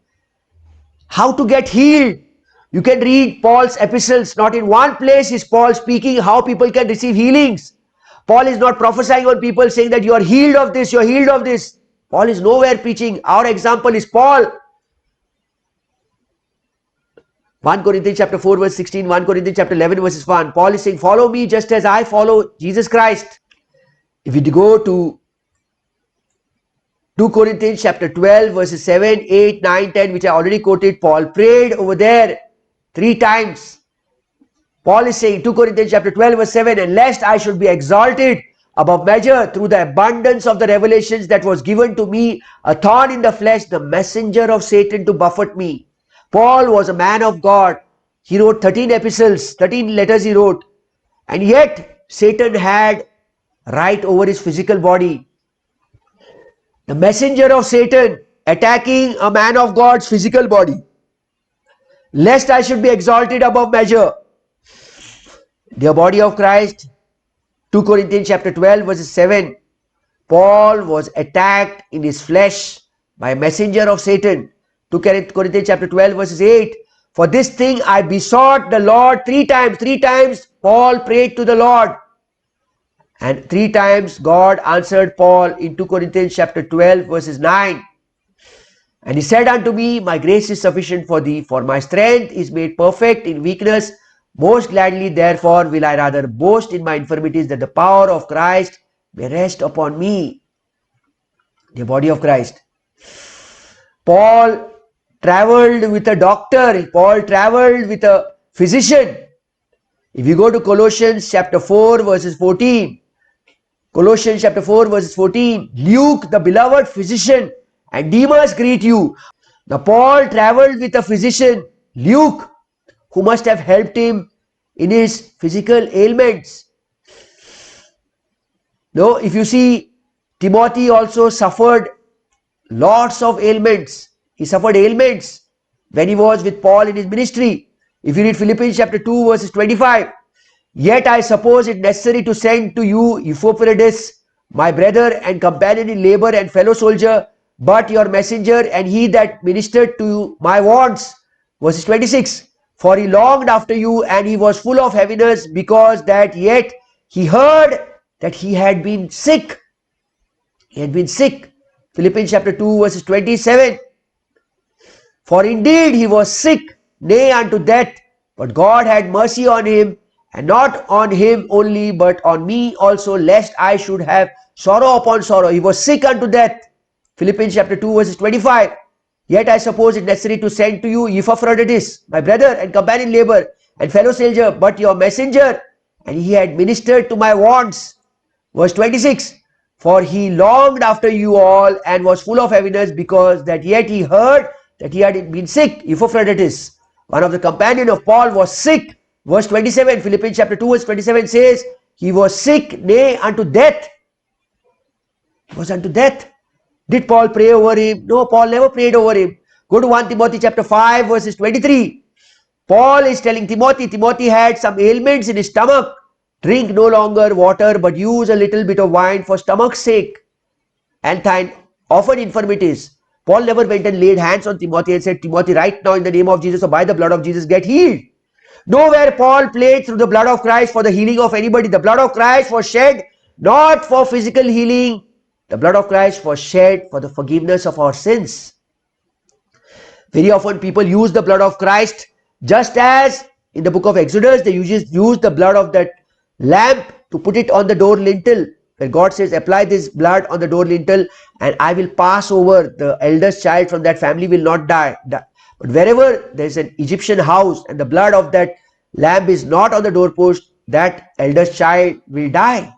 how to get healed. You can read Paul's epistles. Not in one place is Paul speaking how people can receive healings. Paul is not prophesying on people saying that you are healed of this, you are healed of this. Paul is nowhere preaching. Our example is Paul. 1 Corinthians chapter 4 verse 16, 1 Corinthians chapter 11 verses 1. Paul is saying, follow me just as I follow Jesus Christ. If you go to 2 Corinthians chapter 12 verses 7, 8, 9, 10, which I already quoted, Paul prayed over there 3 times. Paul is saying, 2 Corinthians chapter 12 verse 7, and lest I should be exalted above measure through the abundance of the revelations that was given to me, a thorn in the flesh, the messenger of Satan to buffet me. Paul was a man of God. He wrote 13 epistles, 13 letters he wrote, and yet Satan had right over his physical body. The messenger of Satan attacking a man of God's physical body. Lest I should be exalted above measure. Dear body of Christ, 2 Corinthians chapter 12 verses 7. Paul was attacked in his flesh by a messenger of Satan. 2 Corinthians chapter 12 verses 8. For this thing I besought the Lord 3 times. 3 times Paul prayed to the Lord. And 3 times God answered Paul in 2 Corinthians chapter 12 verses 9. And he said unto me, my grace is sufficient for thee, for my strength is made perfect in weakness. Most gladly therefore will I rather boast in my infirmities, that the power of Christ may rest upon me. The body of Christ. Paul traveled with a doctor. Paul traveled with a physician. If you go to Colossians chapter 4 verses 14, Colossians chapter 4 verses 14, Luke the beloved physician and Demas greet you. Now Paul traveled with a physician, Luke, who must have helped him in his physical ailments. No, if you see, Timothy also suffered lots of ailments. He suffered ailments when he was with Paul in his ministry. If you read Philippians chapter 2 verses 25, yet I suppose it necessary to send to you Epaphroditus, my brother and companion in labor and fellow soldier, but your messenger and he that ministered to my wants. Verses 26, for he longed after you, and he was full of heaviness, because that yet he heard that he had been sick. He had been sick. Philippians chapter 2 verses 27. For indeed he was sick, nay unto death, but God had mercy on him, and not on him only, but on me also, lest I should have sorrow upon sorrow. He was sick unto death. Philippians chapter 2 verses 25. Yet I suppose it necessary to send to you Epaphroditus, my brother and companion in labor and fellow soldier, but your messenger, and he had ministered to my wants. Verse 26. For he longed after you all, and was full of heaviness, because that yet he heard that he had been sick. Epaphroditus, one of the companions of Paul, was sick. Verse 27, Philippians chapter 2 verse 27 says, he was sick, nay, unto death. He was unto death. Did Paul pray over him? No, Paul never prayed over him. Go to 1 Timothy chapter 5 verses 23. Paul is telling Timothy, Timothy had some ailments in his stomach. Drink no longer water, but use a little bit of wine for stomach's sake and thine often infirmities. Paul never went and laid hands on Timothy and said, Timothy, right now in the name of Jesus or by the blood of Jesus, get healed. Nowhere Paul played through the blood of Christ for the healing of anybody. The blood of Christ was shed not for physical healing. The blood of Christ was shed for the forgiveness of our sins. Very often people use the blood of Christ, just as in the book of Exodus, they use the blood of that lamp to put it on the door lintel, where God says, apply this blood on the door lintel and I will pass over. The eldest child from that family will not die. But wherever there is an Egyptian house and the blood of that lamp is not on the doorpost, that eldest child will die.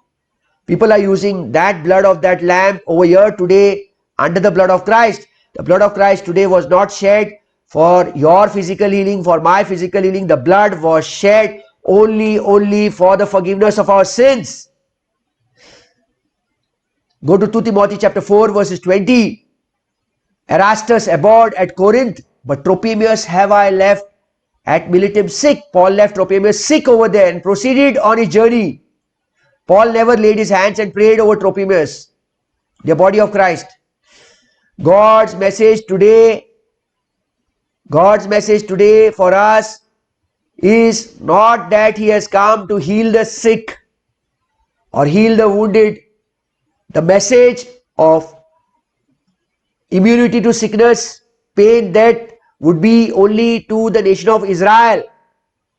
People are using that blood of that lamb over here today under the blood of Christ. The blood of Christ today was not shed for your physical healing, for my physical healing. The blood was shed only for the forgiveness of our sins. Go to 2 Timothy chapter 4 verses 20. Erastus abode at Corinth, but Trophimus have I left at Miletum sick. Paul left Trophimus sick over there and proceeded on his journey. Paul never laid his hands and prayed over Trophimus, the body of Christ. God's message today for us is not that he has come to heal the sick or heal the wounded. The message of immunity to sickness, pain, death would be only to the nation of Israel.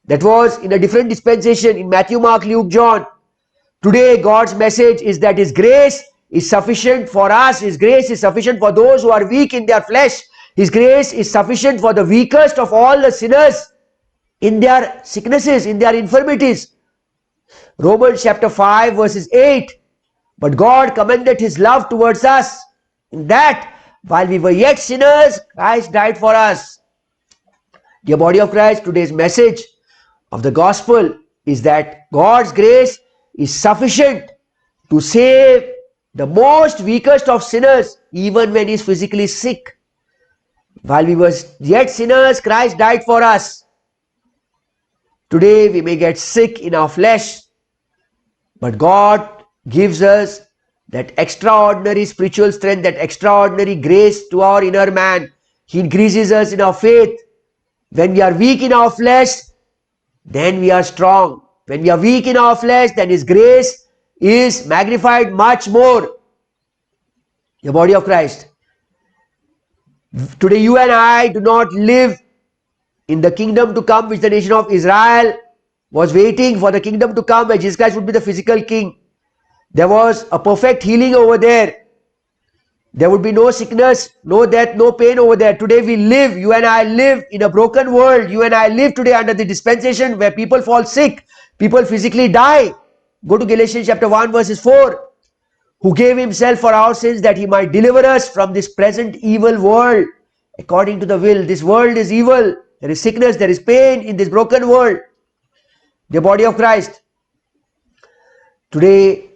That was in a different dispensation in Matthew, Mark, Luke, John. Today God's message is that His grace is sufficient for us. His grace is sufficient for those who are weak in their flesh. His grace is sufficient for the weakest of all the sinners in their sicknesses, in their infirmities. Romans chapter 5 verses 8. But God commended His love towards us in that while we were yet sinners, Christ died for us. Dear body of Christ, today's message of the gospel is that God's grace is sufficient to save the most weakest of sinners even when he is physically sick. While we were yet sinners, Christ died for us. Today we may get sick in our flesh, but God gives us that extraordinary spiritual strength, that extraordinary grace to our inner man. He increases us in our faith. When we are weak in our flesh, then we are strong. When we are weak in our flesh, then His grace is magnified much more. The body of Christ. Today you and I do not live in the kingdom to come which the nation of Israel was waiting for, the kingdom to come where Jesus Christ would be the physical king. There was a perfect healing over there. There would be no sickness, no death, no pain over there. Today we live, you and I live in a broken world. You and I live today under the dispensation where people fall sick, people physically die. Go to Galatians chapter 1 verses 4. Who gave Himself for our sins that He might deliver us from this present evil world. According to the will, this world is evil. There is sickness, there is pain in this broken world. The body of Christ. Today,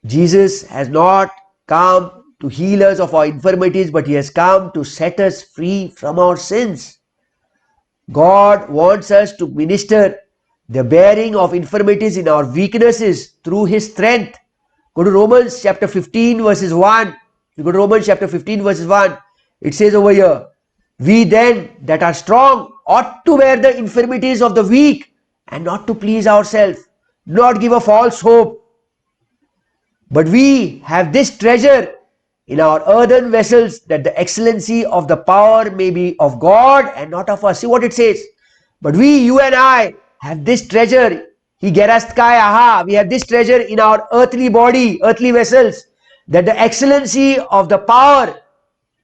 Jesus has not come to heal us of our infirmities, but He has come to set us free from our sins. God wants us to minister the bearing of infirmities in our weaknesses through His strength. Go to Romans chapter 15 verses 1. You go to Romans chapter 15 verses 1. It says over here, we then that are strong ought to bear the infirmities of the weak and not to please ourselves, not give a false hope. But we have this treasure in our earthen vessels, that the excellency of the power may be of God and not of us. See what it says. But we, you and I, have this treasure. We have this treasure in our earthly body, earthly vessels, that the excellency of the power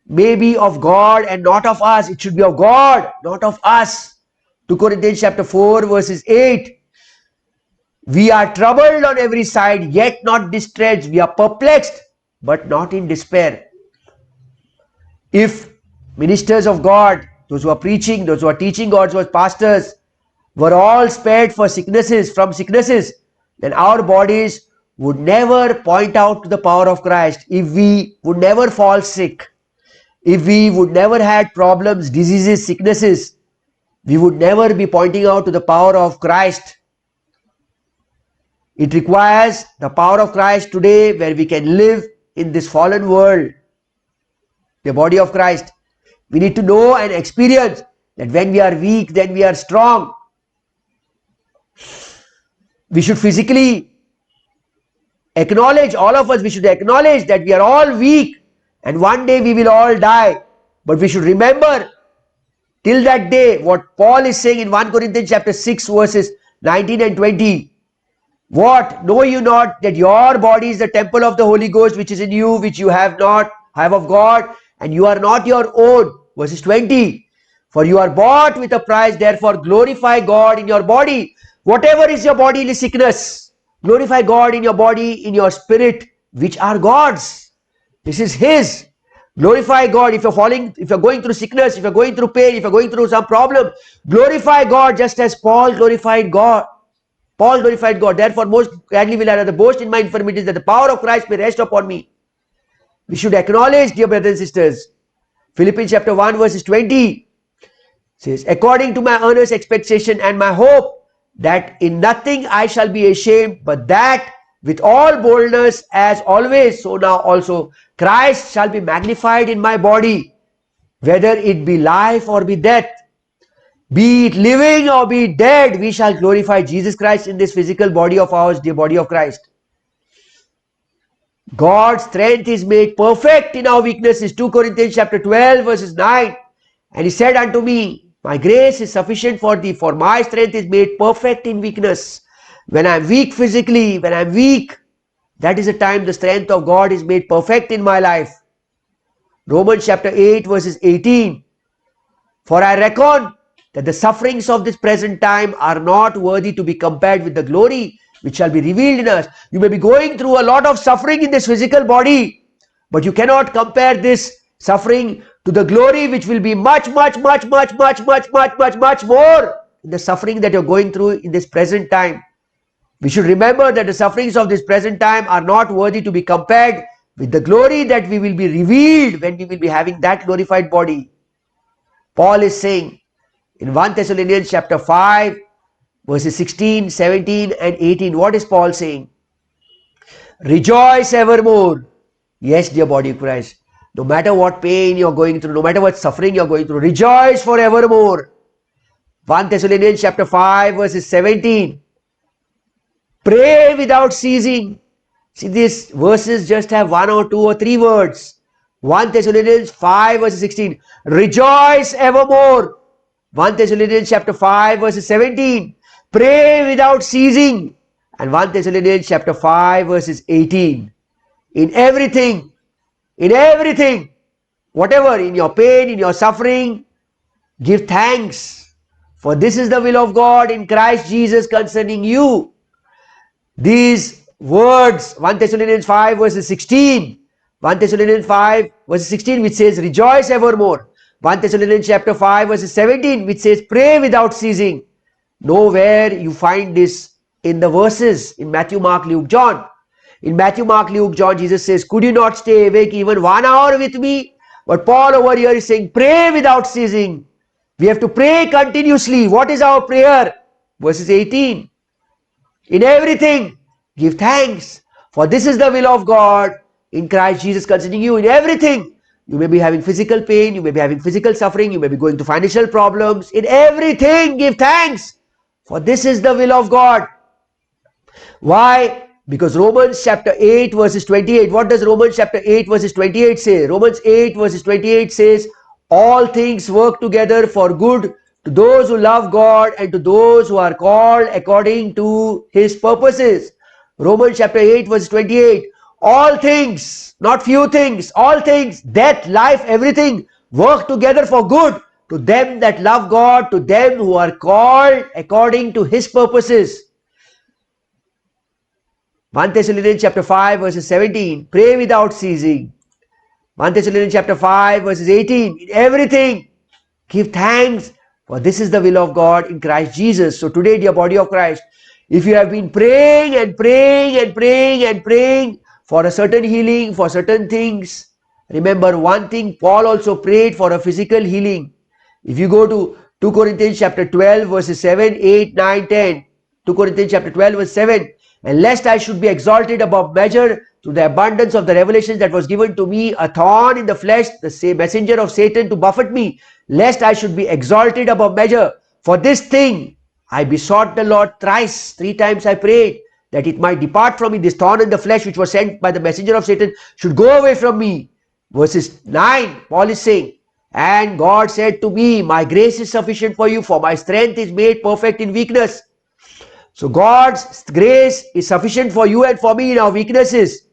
may be of God and not of us. It should be of God, not of us. 2 Corinthians chapter 4 verses 8. We are troubled on every side, yet not distressed. We are perplexed, but not in despair. If ministers of God, those who are preaching, those who are teaching God's word, pastors, were all spared from sicknesses, then our bodies would never point out to the power of Christ. If we would never fall sick, if we would never had problems, diseases, sicknesses, we would never be pointing out to the power of Christ. It requires the power of Christ today where we can live in this fallen world. The body of Christ. We need to know and experience that when we are weak, then we are strong. We should physically acknowledge, all of us, we should acknowledge that we are all weak and one day we will all die. But we should remember till that day what Paul is saying in 1 Corinthians chapter 6 verses 19 and 20. What? Know you not that your body is the temple of the Holy Ghost which is in you, which you have of God, and you are not your own. Verses 20. For you are bought with a price, therefore glorify God in your body. Whatever is your bodily sickness, glorify God in your body, in your spirit, which are God's. This is His. Glorify God. If you're going through sickness, if you're going through pain, if you're going through some problem, glorify God just as Paul glorified God. Paul glorified God. Therefore, most gladly will I rather boast in my infirmities, that the power of Christ may rest upon me. We should acknowledge, dear brothers and sisters, Philippians chapter 1 verses 20 says, according to my earnest expectation and my hope, that in nothing I shall be ashamed, but that with all boldness as always, so now also Christ shall be magnified in my body, whether it be life or be death. Be it living or be it dead, we shall glorify Jesus Christ in this physical body of ours, dear body of Christ. God's strength is made perfect in our weaknesses. 2 Corinthians chapter 12 verses 9. And he said unto me, my grace is sufficient for thee, for my strength is made perfect in weakness. When I am weak physically, when I am weak, that is the time the strength of God is made perfect in my life. Romans chapter 8 verses 18. For I reckon that the sufferings of this present time are not worthy to be compared with the glory which shall be revealed in us. You may be going through a lot of suffering in this physical body, but you cannot compare this suffering to the glory which will be much more in the suffering that you're going through in this present time. We should remember that the sufferings of this present time are not worthy to be compared with the glory that we will be revealed when we will be having that glorified body. Paul is saying in 1 Thessalonians chapter 5 verses 16, 17 and 18, what is Paul saying? Rejoice evermore. Yes, dear body of Christ. No matter what pain you're going through, no matter what suffering you're going through, rejoice forevermore. 1 Thessalonians chapter 5 verses 17. Pray without ceasing. See, these verses just have 1 or 2 or 3 words. 1 Thessalonians 5 verses 16. Rejoice evermore. 1 Thessalonians chapter 5 verses 17. Pray without ceasing. And 1 Thessalonians chapter 5 verses 18. In everything, whatever, in your pain, in your suffering, give thanks. For this is the will of God in Christ Jesus concerning you. These words, 1 Thessalonians 5 verses 16. 1 Thessalonians 5 verses 16 which says rejoice evermore. 1 Thessalonians chapter 5 verses 17 which says pray without ceasing. Nowhere you find this in the verses in Matthew, Mark, Luke, John. In Matthew, Mark, Luke, John, Jesus says, could you not stay awake even 1 hour with me? But Paul over here is saying, pray without ceasing. We have to pray continuously. What is our prayer? Verses 18. In everything, give thanks. For this is the will of God in Christ Jesus concerning you. In everything, you may be having physical pain, you may be having physical suffering, you may be going through financial problems. In everything, give thanks. For this is the will of God. Why? Because Romans chapter 8 verses 28. What does Romans chapter 8 verses 28 say? Romans 8 verses 28 says, all things work together for good to those who love God and to those who are called according to His purposes. Romans chapter 8 verse 28. All things, not few things, all things, death, life, everything work together for good to them that love God, to them who are called according to His purposes. 1 Thessalonians chapter 5 verses 17. Pray without ceasing. 1 Thessalonians chapter 5 verses 18. In everything, give thanks, for this is the will of God in Christ Jesus. So today, dear body of Christ, if you have been praying and praying and praying and praying for a certain healing, for certain things, remember one thing, Paul also prayed for a physical healing. If you go to 2 Corinthians chapter 12 verses 7, 8, 9, 10. 2 Corinthians chapter 12 verse 7. And lest I should be exalted above measure through the abundance of the revelations that was given to me, a thorn in the flesh, the same messenger of Satan to buffet me, lest I should be exalted above measure. For this thing I besought the Lord thrice, 3 times I prayed, that it might depart from me, this thorn in the flesh which was sent by the messenger of Satan should go away from me. Verses 9, Paul is saying, and God said to me, my grace is sufficient for you, for my strength is made perfect in weakness. So God's grace is sufficient for you and for me in our weaknesses.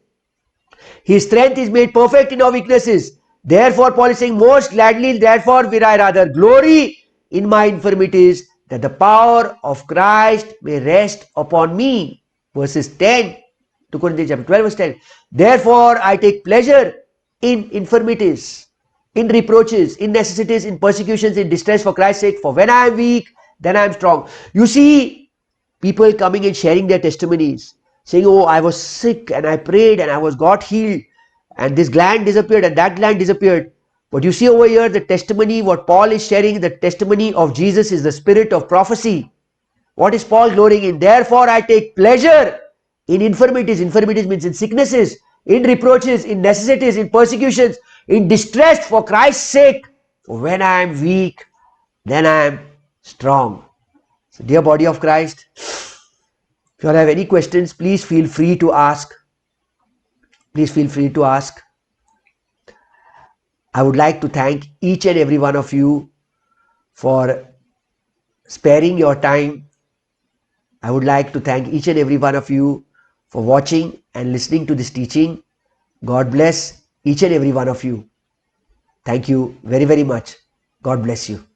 His strength is made perfect in our weaknesses. Therefore, Paul is saying, most gladly, therefore, will I rather glory in my infirmities, that the power of Christ may rest upon me. Verses 10, 2 Corinthians chapter 12 verse 10. Therefore, I take pleasure in infirmities, in reproaches, in necessities, in persecutions, in distress for Christ's sake. For when I am weak, then I am strong. You see people coming and sharing their testimonies, saying, oh, I was sick and I prayed and I was got healed and this gland disappeared and that gland disappeared. But you see over here the testimony, what Paul is sharing, the testimony of Jesus is the spirit of prophecy. What is Paul glorying in? Therefore I take pleasure in infirmities. Infirmities means in sicknesses, in reproaches, in necessities, in persecutions, in distress for Christ's sake. For when I am weak, then I am strong. So dear body of Christ, if you all have any questions, please feel free to ask. Please feel free to ask. I would like to thank each and every one of you for sparing your time. I would like to thank each and every one of you for watching and listening to this teaching. God bless each and every one of you. Thank you very, very much. God bless you.